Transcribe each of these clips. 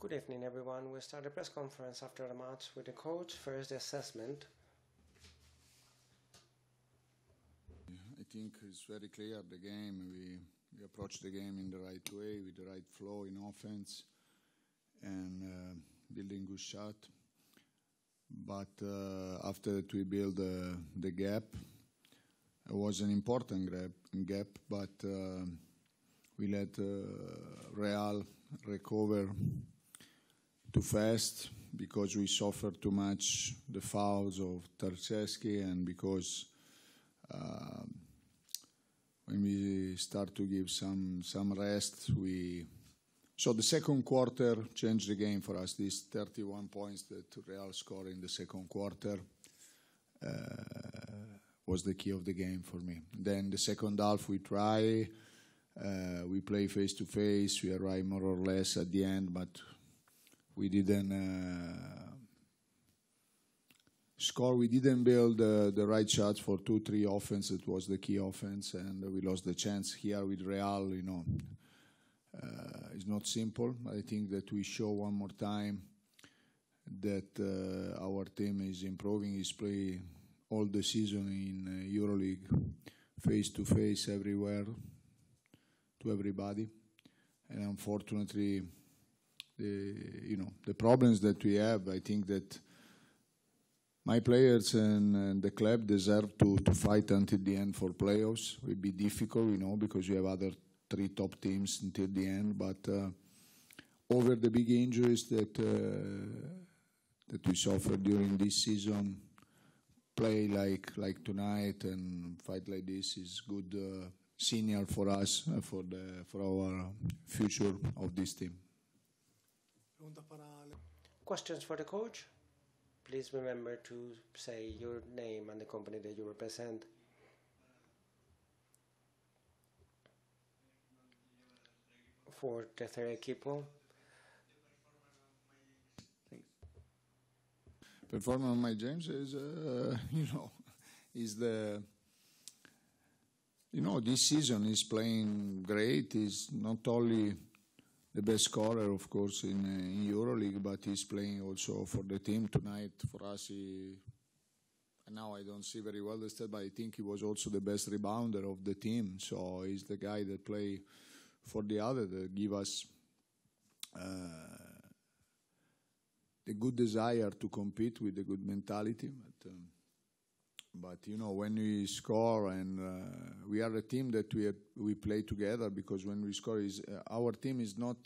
Good evening, everyone. We start the press conference after the match with the coach. First, the assessment. I think it's very clear the game. We approached the game in the right way, with the right flow in offense, and building good shot. But after that, we build the gap. It was an important gap, but we let Real recover too fast because we suffered too much the fouls of Tarczewski, and because when we start to give some rest, so the second quarter changed the game for us. These 31 points that Real scored in the second quarter was the key of the game for me. Then the second half we try, we play face to face, we arrive more or less at the end, but we didn't score. We didn't build the right shots for 2-3 offense. It was the key offense, and we lost the chance here with Real. It's not simple. I think that we show one more time that our team is improving. Is play all the season in Euroleague, face to face everywhere, to everybody, and unfortunately, the problems that we have. I think that my players and the club deserve to fight until the end for playoffs. It will be difficult, because you have other 3 top teams until the end. But over the big injuries that we suffered during this season, play like tonight and fight like this is good signal for us for our future of this team. Questions for the coach? Please remember to say your name and the company that you represent. For the third equipo. Performance of my James is, this season he's playing great. He's not only the best scorer, of course, in Euroleague, but he's playing also for the team tonight. For us, now I don't see very well the stat, but I think he was also the best rebounder of the team. So he's the guy that play for the other, that give us the good desire to compete with the good mentality. But when we score, and we are a team that we play together, because when we score, our team is not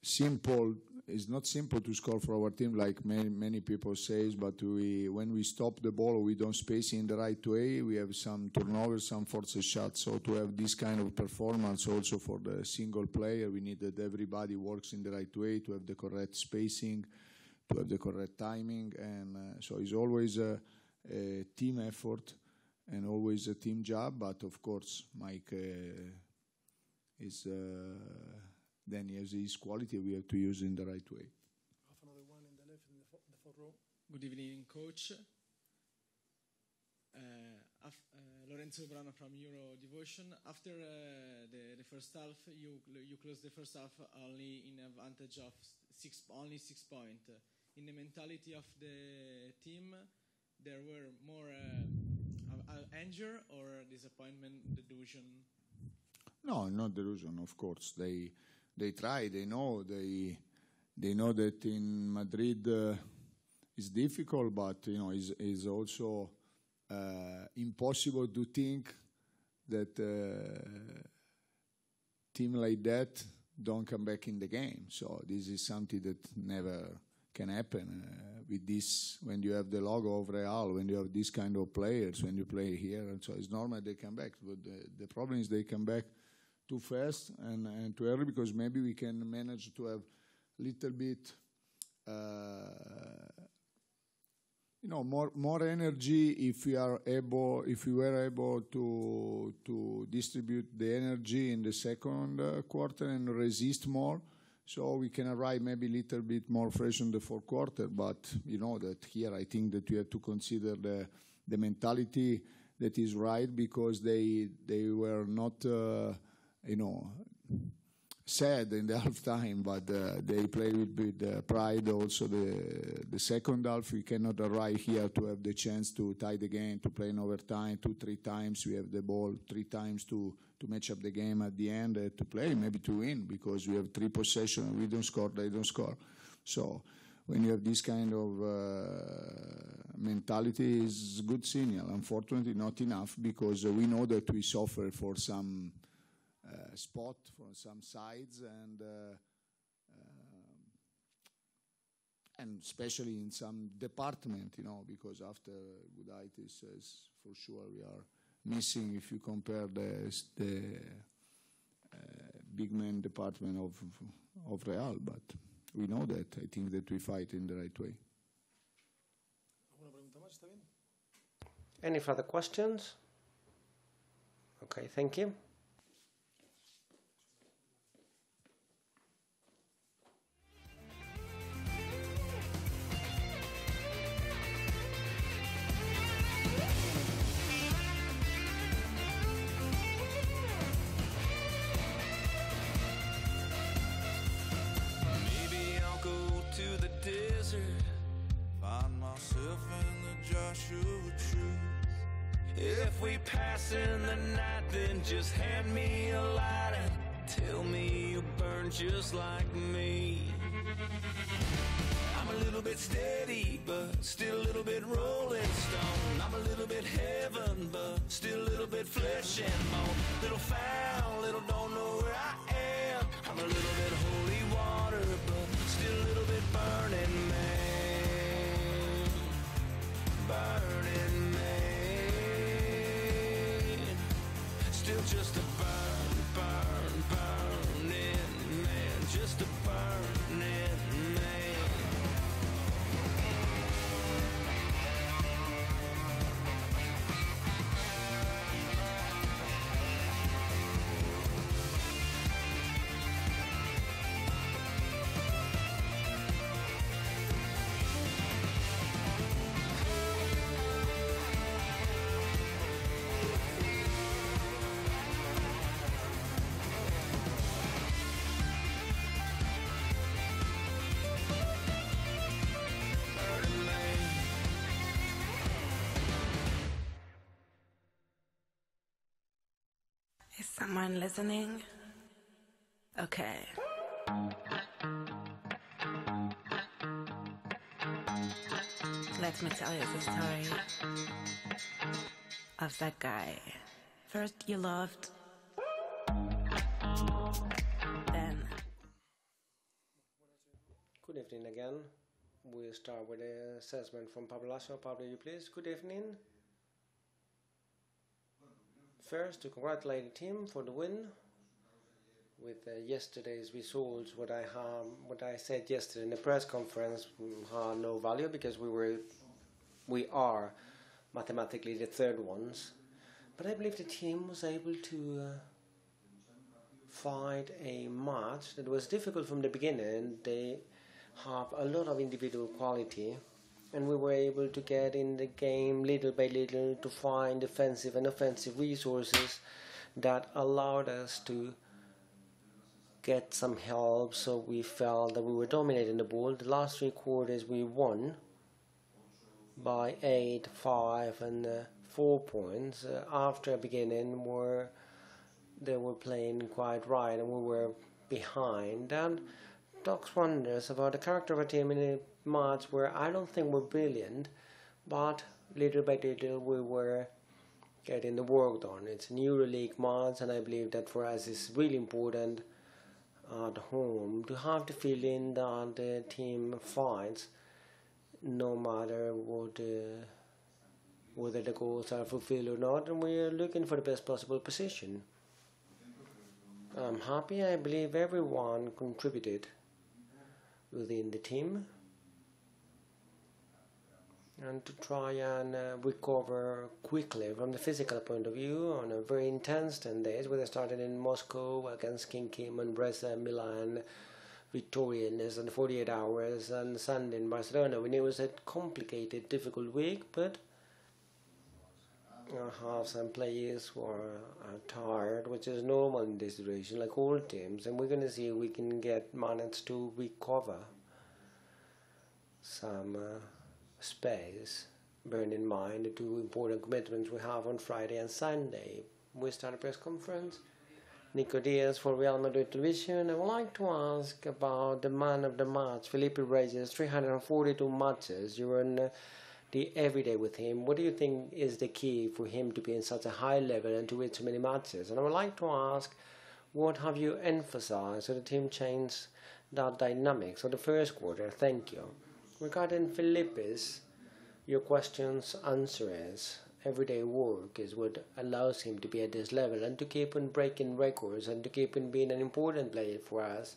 simple. It's not simple to score for our team, like many people say. But when we stop the ball, we don't space in the right way. We have some turnovers, some forced shots. So to have this kind of performance, also for the single player, we need that everybody works in the right way, to have the correct spacing, to have the correct timing, and so it's always a team effort and always a team job. But of course, Mike is then he has his quality. We have to use in the right way. Another one in the left, in the fourth row. Good evening, coach. Lorenzo Brano from Euro Devotion. After the first half, you closed the first half only in advantage of only 6 points. In the mentality of the team, there were more anger or disappointment, delusion? No, not delusion. Of course, they try. They know that in Madrid it's difficult, but it's also impossible to think that team like that don't come back in the game. So this is something that never can happen with this. When you have the logo of Real, when you have this kind of players, when you play here, and so it's normal they come back. But the problem is they come back too fast and too early, because maybe we can manage to have a little bit more energy if we were able to distribute the energy in the second quarter and resist more. So we can arrive maybe a little bit more fresh in the fourth quarter. But that here I think that we have to consider the mentality that is right, because they were not you know, sad in the half time, but they play with pride also the second half. We cannot arrive here to have the chance to tie the game, to play in overtime 2-3 times. We have the ball 3 times to match up the game at the end, to play, maybe to win, because we have 3 possessions, we don't score, they don't score. So when you have this kind of mentality, is a good signal. Unfortunately, not enough, because we know that we suffer for some spot from some sides, and especially in some department, you know, because after Gudaitis, for sure we are missing if you compare the big man department of Real, but we know that. I think that we fight in the right way. Any further questions? Okay, thank you. If we pass in the night, then just hand me a lighter. Tell me you burn just like me. I'm a little bit steady, but still a little bit rolling stone. I'm a little bit heaven, but still a little bit flesh and bone. Little foul, little don't know where I am. I'm a little bit holy water, but still a little bit burning man. Burning man. Still just a burning man. Just a burning man. Is someone listening? Okay. Let me tell you the story of that guy. First you loved, then... Good evening again. We'll start with an assessment from Palacio. Pablo, you please. Good evening. First, to congratulate the team for the win. With yesterday's results, what I said yesterday in the press conference had no value, because we are mathematically the third ones. But I believe the team was able to fight a match that was difficult from the beginning. They have a lot of individual quality, and we were able to get in the game little by little to find defensive and offensive resources that allowed us to get some help, so we felt that we were dominating the ball. The last 3 quarters we won by 8, 5 and 4 points. After beginning they were playing quite right and we were behind, and talks wonders about the character of a team in a match where I don't think we're brilliant, but little by little we were getting the work done. It's an Euroleague match, and I believe that for us it's really important at home to have the feeling that the team fights no matter whether the goals are fulfilled or not, and we are looking for the best possible position. I'm happy. I believe everyone contributed within the team, and to try and recover quickly from the physical point of view on a very intense 10 days, where they started in Moscow against King Kim and Brescia, Milan, Victoria in less than 48 hours, and Sunday in Barcelona. When it was a complicated, difficult week, but have some players who are tired, which is normal in this situation, like all teams, and we're going to see if we can manage to recover some space. Bearing in mind the two important commitments we have on Friday and Sunday. We start a press conference. Nico Diaz for Real Madrid Television. I would like to ask about the man of the match, Felipe Reyes, 342 matches. You were in the everyday with him. What do you think is the key for him to be in such a high level and to win so many matches? And I would like to ask, what have you emphasized so the team changed that dynamic? So the first quarter, thank you. Regarding Felipe's, your question's answer is everyday work is what allows him to be at this level and to keep on breaking records and to keep on being an important player for us.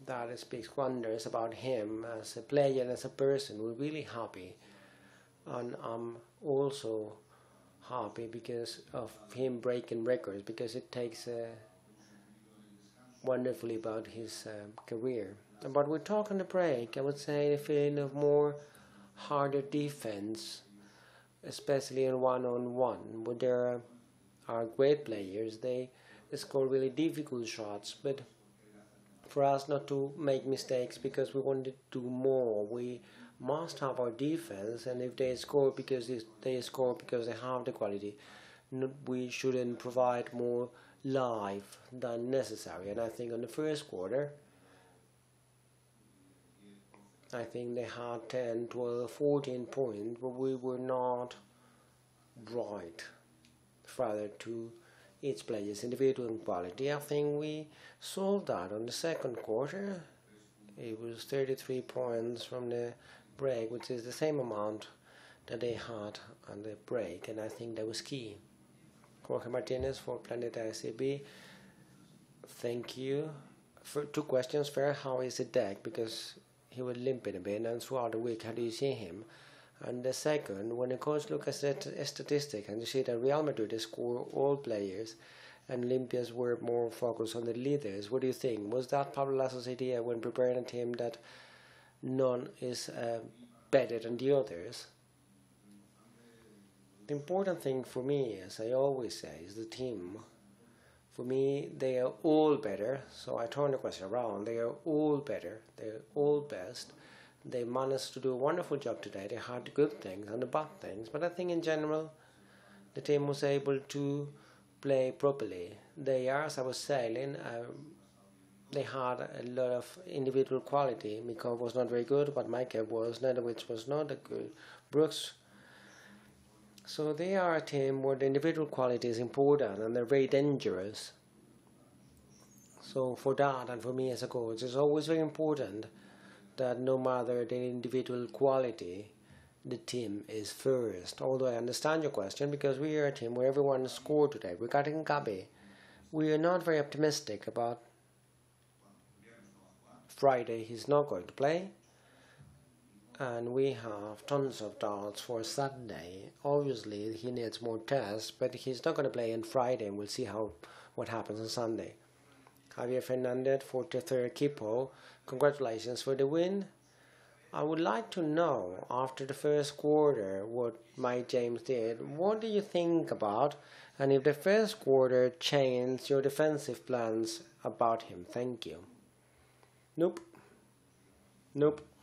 That speaks wonders about him as a player and as a person. We're really happy, and I'm also happy because of him breaking records, because it takes wonderfully about his career. But we talk on the break, I would say the feeling of more harder defense, especially in one-on-one, where there are great players. They score really difficult shots, but for us not to make mistakes because we want to do more, we must have our defense, and if they score because they have the quality, we shouldn't provide more life than necessary. And I think on the first quarter, I think they had 10, 12, 14 points, but we were not right further to each player's individual quality. I think we solved that on the second quarter. It was 33 points from the break, which is the same amount that they had on the break, and I think that was key. Jorge Martinez for Planeta SCB. Thank you. For 2 questions. First, how is the deck? Because he was limping a bit, and throughout the week, how do you see him? And the second, when the coach looks at the statistic and you see that Real Madrid score all players and Olympians were more focused on the leaders, what do you think? Was that Pablo Lasso's idea when preparing a team that none is better than the others? The important thing for me, as I always say, is the team. For me, they are all better, so I turn the question around. They are all better, they are all best. They managed to do a wonderful job today. They had the good things and the bad things, but I think in general, the team was able to play properly. They are, as I was saying, they had a lot of individual quality. Mikov was not very good, but Michael was, Nedovic was not a good, Brooks. So they are a team where the individual quality is important and they're very dangerous. So for that and for me as a coach, it's always very important that no matter the individual quality, the team is first. Although I understand your question, because we are a team where everyone scored today. Regarding Gabi, we are not very optimistic about Friday. He's not going to play. And we have tons of doubts for Sunday. Obviously, he needs more tests, but he's not going to play on Friday, and we'll see what happens on Sunday. Javier Fernandez for Tercer Equipo. Congratulations for the win. I would like to know, after the first quarter, what Mike James did. What do you think about, and if the first quarter changed your defensive plans about him? Thank you. Nope.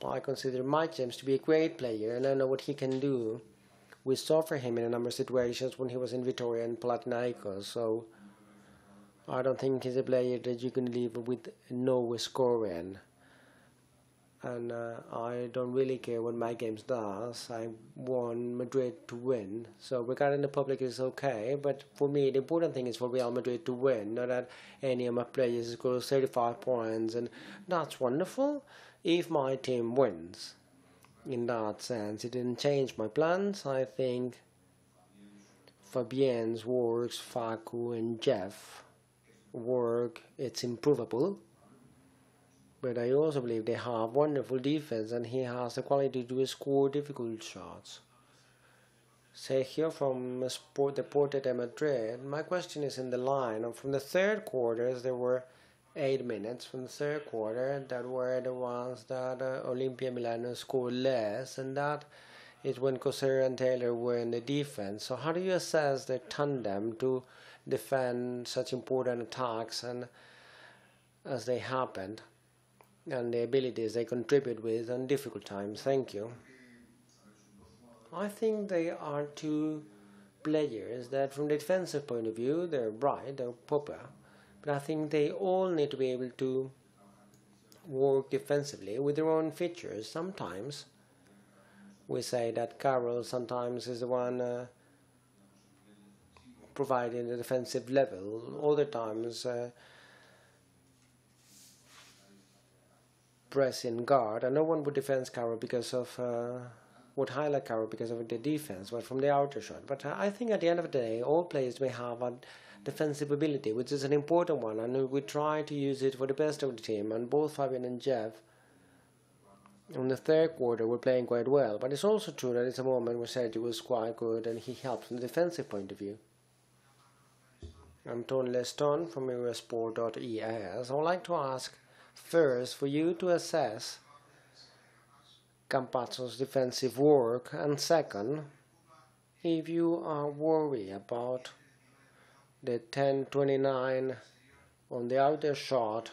I consider Mike James to be a great player, and I know what he can do. We saw for him in a number of situations when he was in Vitoria and Palatinaios, so I don't think he's a player that you can leave with no scoring. And I don't really care what Mike James does. I want Madrid to win. So regarding the public is okay, but for me the important thing is for Real Madrid to win, not that any of my players score 35 points, and that's wonderful if my team wins. In that sense, it didn't change my plans. I think Fabien's works, Facu and Jeff work, it's improvable. But I also believe they have wonderful defense, and he has the quality to score difficult shots. Sergio from Deportes de Madrid. My question is in the line. From the third quarters, there were 8 minutes from the third quarter that were the ones that Olimpia Milan scored less, and that is when Coser and Taylor were in the defense. So how do you assess their tandem to defend such important attacks and as they happened, and the abilities they contribute with in difficult times? Thank you. I think they are two players that from the defensive point of view, they're bright, they're popular, but I think they all need to be able to work defensively with their own features. Sometimes we say that Carroll sometimes is the one providing the defensive level. Other times pressing guard, and no one would defend Carroll because of would highlight Carroll because of the defense, but from the outer shot. But I think at the end of the day, all players may have a defensive ability, which is an important one, and we try to use it for the best of the team. And both Fabian and Jeff, in the third quarter, were playing quite well. But it's also true that it's a moment where Sergio was quite good, and he helped from the defensive point of view. I'm Tony Leston from Eurosport.es. I would like to ask first for you to assess Campazzo's defensive work, and second, if you are worried about the 10-29 on the outer shot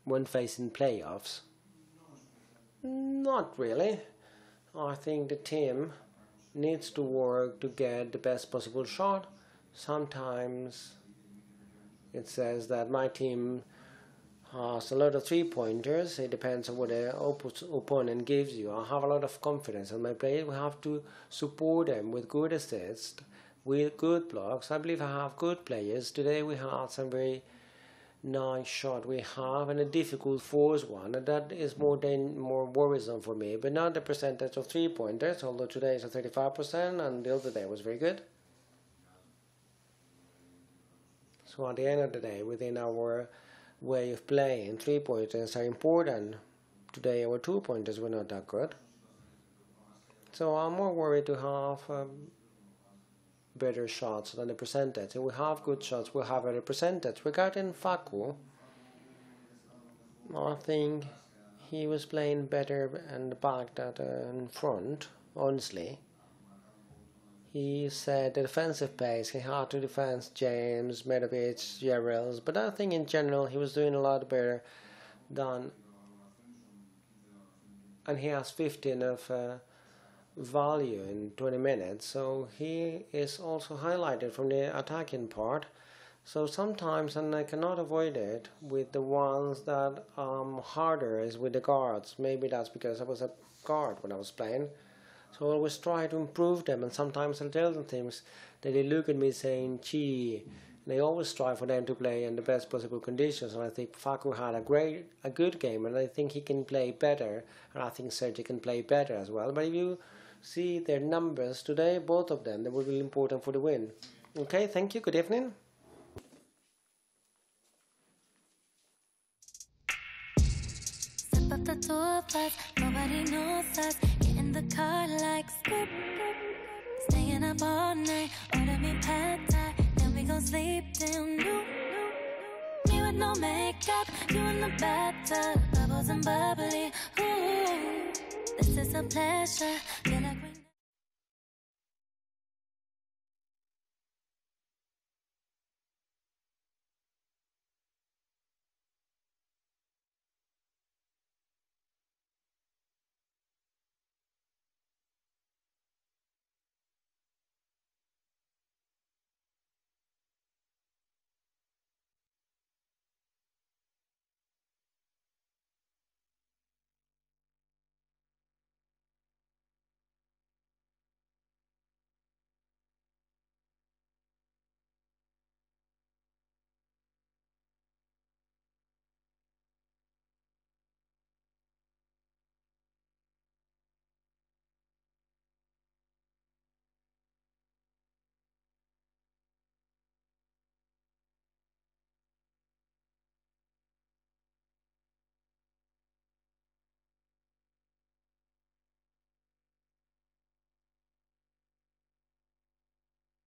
when facing playoffs. Not really. I think the team needs to work to get the best possible shot. Sometimes it says that my team has a lot of three-pointers. It depends on what the opponent gives you. I have a lot of confidence in my players. We have to support them with good assists, with good blocks. I believe I have good players. Today we had some very nice shot. We have and a difficult fourth one, and that is more worrisome for me. But not the percentage of three-pointers, although today is at 35%, and the other day was very good. So at the end of the day, within our way of playing, three-pointers are important. Today our two-pointers were not that good. So I'm more worried to have better shots than the percentage. If we have good shots, we'll have better percentage. Regarding Facu, I think he was playing better in the back than in front, honestly. He said the defensive pace, he had to defend James, Medovic, Jarrells, but I think in general he was doing a lot better than, and he has 15 of value in 20 minutes, so he is also highlighted from the attacking part. So sometimes, and I cannot avoid it, with the ones that harder is with the guards. Maybe that's because I was a guard when I was playing. So I always try to improve them, and sometimes I tell them things that they look at me saying, "Gee," and they always strive for them to play in the best possible conditions. And I think Facu had a good game, and I think he can play better, and I think Sergio can play better as well. But if you see their numbers today, both of them, they will be important for the win. Okay, thank you. Good evening. Step up the two of us, nobody knows us. Get in the car like skip. Staying up all night, order me pad thai. Then we gon' sleep till noon. Me with no makeup, you in the bathtub, bubbles and bubbly. Ooh, this is a pleasure. Feel like